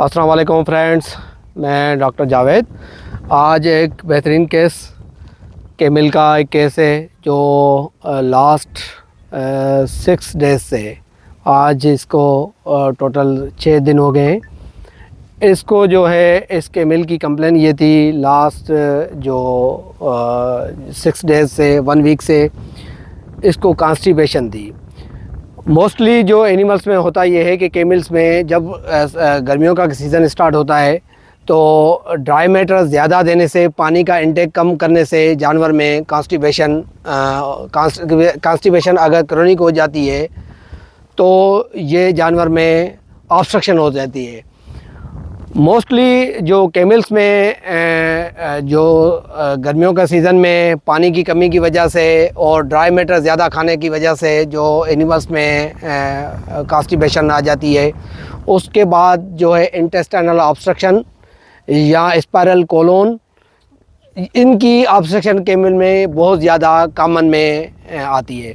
अस्सलाम वालेकुम फ्रेंड्स, मैं डॉक्टर जावेद। आज एक बेहतरीन केस केमिल का एक केस है जो लास्ट 6 डेज़ से आज इसको टोटल 6 दिन हो गए हैं। इसको जो है इस केमिल की कंप्लेन ये थी लास्ट जो 6 डेज़ से 1 वीक से इसको कॉन्स्टिपेशन थी। मोस्टली जो एनिमल्स में होता ये है कि केमिल्स में जब गर्मियों का सीज़न स्टार्ट होता है तो ड्राई मैटर ज़्यादा देने से, पानी का इंटेक कम करने से जानवर में कॉन्स्टिपेशन अगर क्रॉनिक हो जाती है तो ये जानवर में ऑब्स्ट्रक्शन हो जाती है। मोस्टली जो केमिल्स में जो गर्मियों का सीज़न में पानी की कमी की वजह से और ड्राई मैटर ज़्यादा खाने की वजह से जो एनिमल्स में कॉन्स्टिपेशन आ जाती है, उसके बाद जो है इंटेस्टाइनल ऑब्स्ट्रक्शन या स्पाइरल कोलोन, इनकी ऑब्स्ट्रक्शन केमिल में बहुत ज़्यादा कॉमन में आती है।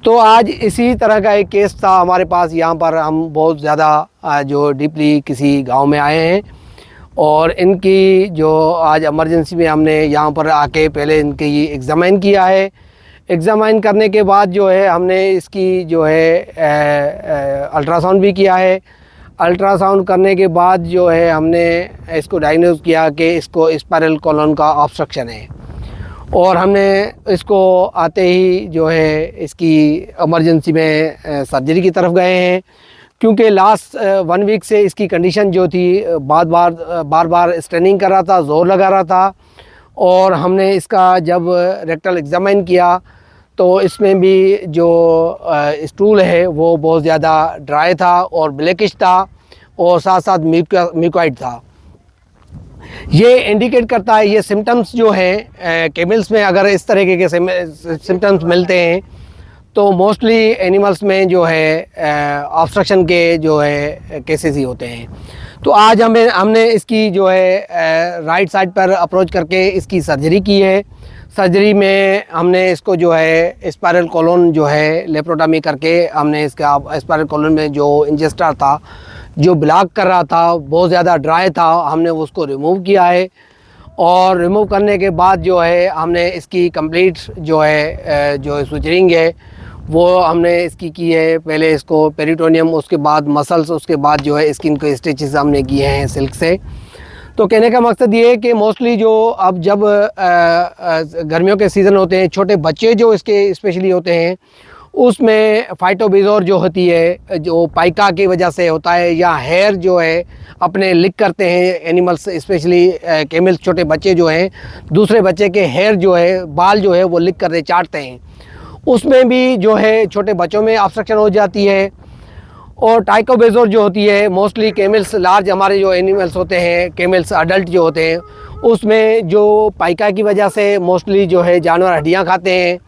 तो आज इसी तरह का एक केस था हमारे पास। यहाँ पर हम बहुत ज़्यादा जो डीपली किसी गांव में आए हैं और इनकी जो आज इमरजेंसी में हमने यहाँ पर आके पहले इनकी एग्ज़ामाइन किया है। एग्ज़ामाइन करने के बाद जो है हमने इसकी जो है अल्ट्रासाउंड भी किया है। अल्ट्रासाउंड करने के बाद जो है हमने इसको डायग्नोज किया कि इसको स्पाइरल कोलोन का ऑब्स्ट्रक्शन है और हमने इसको आते ही जो है इसकी इमरजेंसी में सर्जरी की तरफ गए हैं, क्योंकि लास्ट 1 वीक से इसकी कंडीशन जो थी बार बार स्ट्रेनिंग कर रहा था, ज़ोर लगा रहा था। और हमने इसका जब रेक्टल एग्जामिन किया तो इसमें भी जो स्टूल है वो बहुत ज़्यादा ड्राई था और ब्लैकिश था और साथ साथ म्यूकॉइड था। ये इंडिकेट करता है, ये सिम्टम्स जो हैं केमिल्स में अगर इस तरीके के सिम्टम्स मिलते हैं तो मोस्टली एनिमल्स में जो है ऑब्स्ट्रक्शन के जो है केसेस ही होते हैं। तो आज हमने इसकी जो है राइट साइड पर अप्रोच करके इसकी सर्जरी की है। सर्जरी में हमने इसको जो है स्पाइरल कोलोन जो है लेप्रोटॉमी करके हमने इसका स्पाइरल कोलोन में जो इंजेस्टर था जो ब्लॉक कर रहा था, बहुत ज़्यादा ड्राई था, हमने उसको रिमूव किया है। और रिमूव करने के बाद जो है हमने इसकी कंप्लीट जो है जो सुचरिंग है वो हमने इसकी की है। पहले इसको पेरिटोनियम, उसके बाद मसल्स, उसके बाद जो है स्किन के स्टिचेस हमने किए हैं सिल्क से। तो कहने का मकसद ये है कि मोस्टली जो अब जब गर्मियों के सीज़न होते हैं, छोटे बच्चे जो इसके स्पेशली होते हैं, उसमें फाइटोबेजोर जो होती है जो पाइका की वजह से होता है, या हेयर जो है अपने लिक करते हैं एनिमल्स, स्पेशली केमिल्स, छोटे बच्चे जो हैं दूसरे बच्चे के हेयर जो है, बाल जो है वो लिक करते चाटते हैं, उसमें भी जो है छोटे बच्चों में ऑब्स्ट्रक्शन हो जाती है। और टाइकोबेजोर जो होती है मोस्टली केमिल्स, लार्ज हमारे जो एनिमल्स होते हैं, केमिल्स अडल्ट जो होते हैं, उसमें जो पाइका की वजह से मोस्टली जो है जानवर हड्डियाँ खाते हैं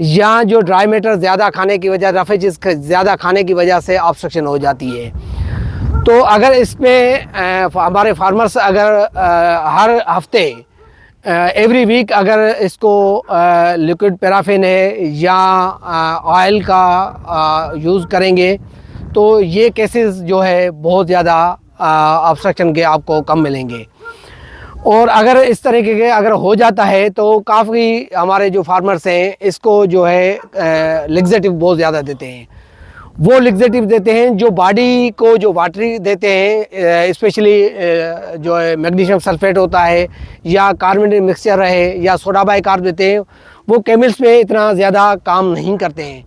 या जो ड्राई मैटर ज़्यादा खाने की वजह, रफेजेस ज़्यादा खाने की वजह से ऑब्स्ट्रक्शन हो जाती है। तो अगर इसमें हमारे फार्मर्स अगर हर हफ्ते एवरी वीक अगर इसको लिक्विड पैराफिन है या ऑयल का यूज़ करेंगे तो ये केसेस जो है बहुत ज़्यादा ऑब्स्ट्रक्शन के आपको कम मिलेंगे। और अगर इस तरीके के अगर हो जाता है तो काफ़ी हमारे जो फार्मर्स हैं इसको जो है लिग्जेटिव बहुत ज़्यादा देते हैं। वो लिग्जेटिव देते हैं जो बॉडी को जो वाटरी देते हैं, स्पेशली जो है मैग्नीशियम सल्फेट होता है या कार्बोनेटेड मिक्सचर है या सोडा बाइकार्ब देते हैं, वो केमिल्स पे इतना ज़्यादा काम नहीं करते हैं।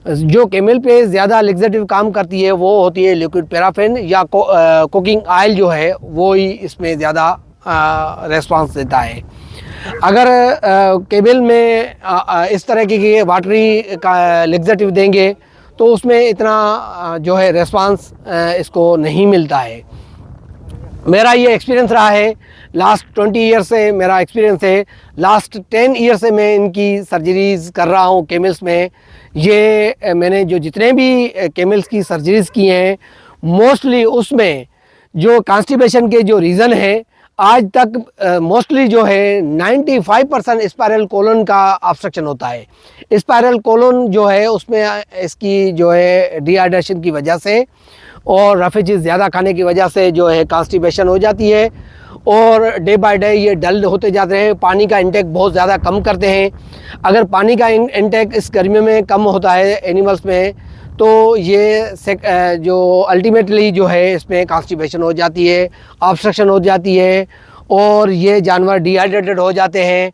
जो केमिल पे ज़्यादा लिग्जेटिव काम करती है वो होती है लिक्विड पैराफिन या कुकिंग ऑयल जो है वो ही इसमें ज़्यादा रेस्पॉन्स देता है। अगर केमिल में इस तरह की वाटरी का लिग्जेटिव देंगे तो उसमें इतना जो है रेस्पॉन्स इसको नहीं मिलता है। मेरा ये एक्सपीरियंस रहा है, लास्ट 20 ईयर से मेरा एक्सपीरियंस है। लास्ट 10 ईयर से मैं इनकी सर्जरीज़ कर रहा हूँ केमिल्स में। ये मैंने जो जितने भी केमिल्स की सर्जरीज़ की हैं मोस्टली उसमें जो कॉन्स्टिपेशन के जो रीज़न है आज तक मोस्टली जो है 95% स्पाइरल कोलन का ऑब्स्ट्रक्शन होता है। स्पाइरल कोलन जो है उसमें इसकी जो है डिहाइड्रेशन की वजह से और रफ़ी चीज़ ज़्यादा खाने की वजह से जो है कॉन्स्टिपेशन हो जाती है और डे बाय डे ये डल होते जाते हैं। पानी का इंटेक बहुत ज़्यादा कम करते हैं। अगर पानी का इंटेक इस गर्मियों में कम होता है एनिमल्स में तो ये जो अल्टीमेटली जो है इसमें कॉन्स्टिपेशन हो जाती है, ऑब्स्ट्रक्शन हो जाती है और ये जानवर डिहाइड्रेटेड हो जाते हैं।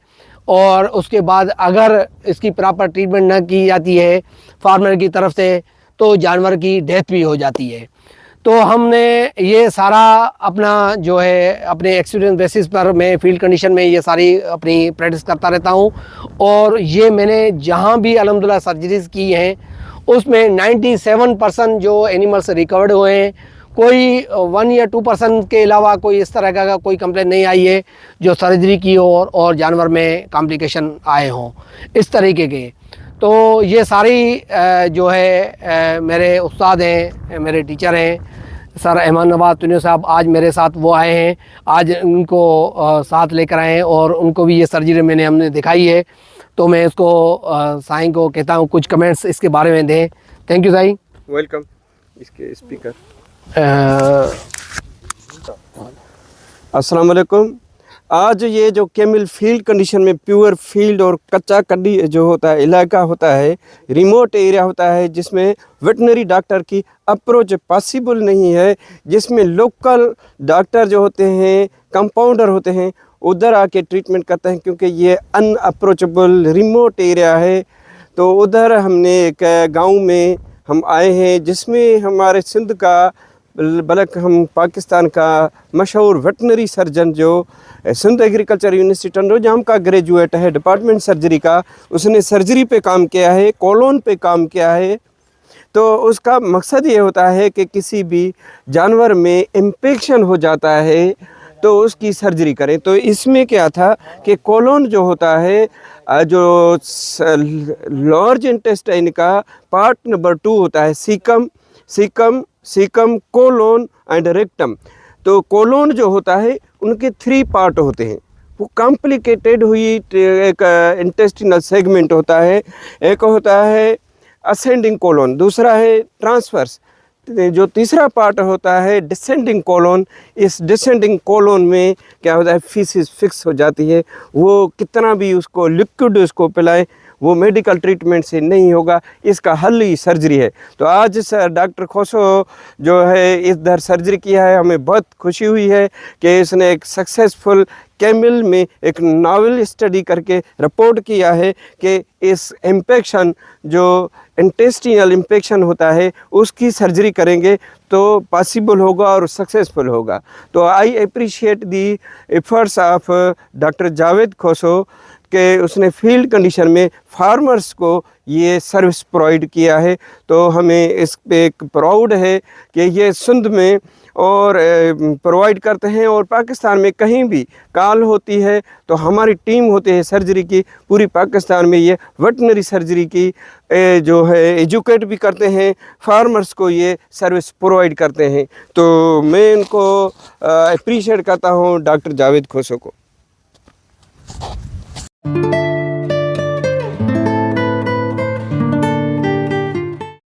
और उसके बाद अगर इसकी प्रॉपर ट्रीटमेंट न की जाती है फार्मर की तरफ से तो जानवर की डेथ भी हो जाती है। तो हमने ये सारा अपना जो है अपने एक्सपीरियंस बेसिस पर मैं फील्ड कंडीशन में ये सारी अपनी प्रैक्टिस करता रहता हूँ और ये मैंने जहाँ भी अल्हम्दुलिल्लाह सर्जरीज़ की हैं उसमें 97% जो एनिमल्स रिकवर्ड हुए हैं। कोई 1 या 2% के अलावा कोई इस तरह का कोई कंप्लेंट नहीं आई है जो सर्जरी की हो और जानवर में कॉम्प्लिकेशन आए हों इस तरीके के। तो ये सारी जो है मेरे उस्ताद हैं, मेरे टीचर हैं सर अहमद नवाज तुनिया साहब, आज मेरे साथ वो आए हैं। आज उनको साथ लेकर आए हैं और उनको भी ये सर्जरी हमने दिखाई है। तो मैं इसको साईं को कहता हूँ कुछ कमेंट्स इसके बारे में दें। Thank you Sai. वेलकम। इसके स्पीकर अस्सलाम वालेकुम। आज ये जो कैमल फील्ड कंडीशन में प्योर फील्ड और कच्चा कड्डी जो होता है इलाका होता है, रिमोट एरिया होता है जिसमें वेटनरी डॉक्टर की अप्रोच पॉसिबल नहीं है, जिसमें लोकल डॉक्टर जो होते हैं, कंपाउंडर होते हैं, उधर आके ट्रीटमेंट करते हैं क्योंकि ये अनअप्रोचेबल रिमोट एरिया है। तो उधर हमने एक गांव में हम आए हैं जिसमें हमारे सिंध का बल्कि हम पाकिस्तान का मशहूर वेटनरी सर्जन जो सिंध एग्रीकल्चर यूनिवर्सिटी टंडोजाम का ग्रेजुएट है डिपार्टमेंट सर्जरी का, उसने सर्जरी पे काम किया है, कोलोन पे काम किया है। तो उसका मकसद ये होता है कि किसी भी जानवर में इन्फेक्शन हो जाता है तो उसकी सर्जरी करें। तो इसमें क्या था कि कोलोन जो होता है, जो लार्ज इंटेस्टाइन का पार्ट नंबर 2 होता है, सीकम कोलोन एंड रेक्टम। तो कोलोन जो होता है उनके 3 पार्ट होते हैं। वो कॉम्प्लिकेटेड हुई एक इंटेस्टिनल सेगमेंट होता है। एक होता है असेंडिंग कोलोन, दूसरा है ट्रांसवर्स, जो तीसरा पार्ट होता है डिसेंडिंग कोलोन। इस डिसेंडिंग कोलोन में क्या होता है, फीसिस फिक्स हो जाती है। वो कितना भी उसको लिक्विड उसको पिलाए वो मेडिकल ट्रीटमेंट से नहीं होगा, इसका हल ही सर्जरी है। तो आज डॉक्टर खोसो जो है इधर सर्जरी किया है, हमें बहुत खुशी हुई है कि इसने एक सक्सेसफुल कैमल में एक नॉवल स्टडी करके रिपोर्ट किया है कि इस इन्फेक्शन जो इंटेस्टिनल इन्फेक्शन होता है उसकी सर्जरी करेंगे तो पॉसिबल होगा और सक्सेसफुल होगा। तो I appreciate the efforts of doctor Javed खोसो कि उसने फील्ड कंडीशन में फार्मर्स को ये सर्विस प्रोवाइड किया है। तो हमें इस पे एक प्राउड है कि ये सिंध में और प्रोवाइड करते हैं और पाकिस्तान में कहीं भी कॉल होती है तो हमारी टीम होती है सर्जरी की, पूरी पाकिस्तान में ये वेटनरी सर्जरी की जो है एजुकेट भी करते हैं, फार्मर्स को ये सर्विस प्रोवाइड करते हैं। तो मैं इनको अप्रिशिएट करता हूँ डॉक्टर जावेद खोसो को।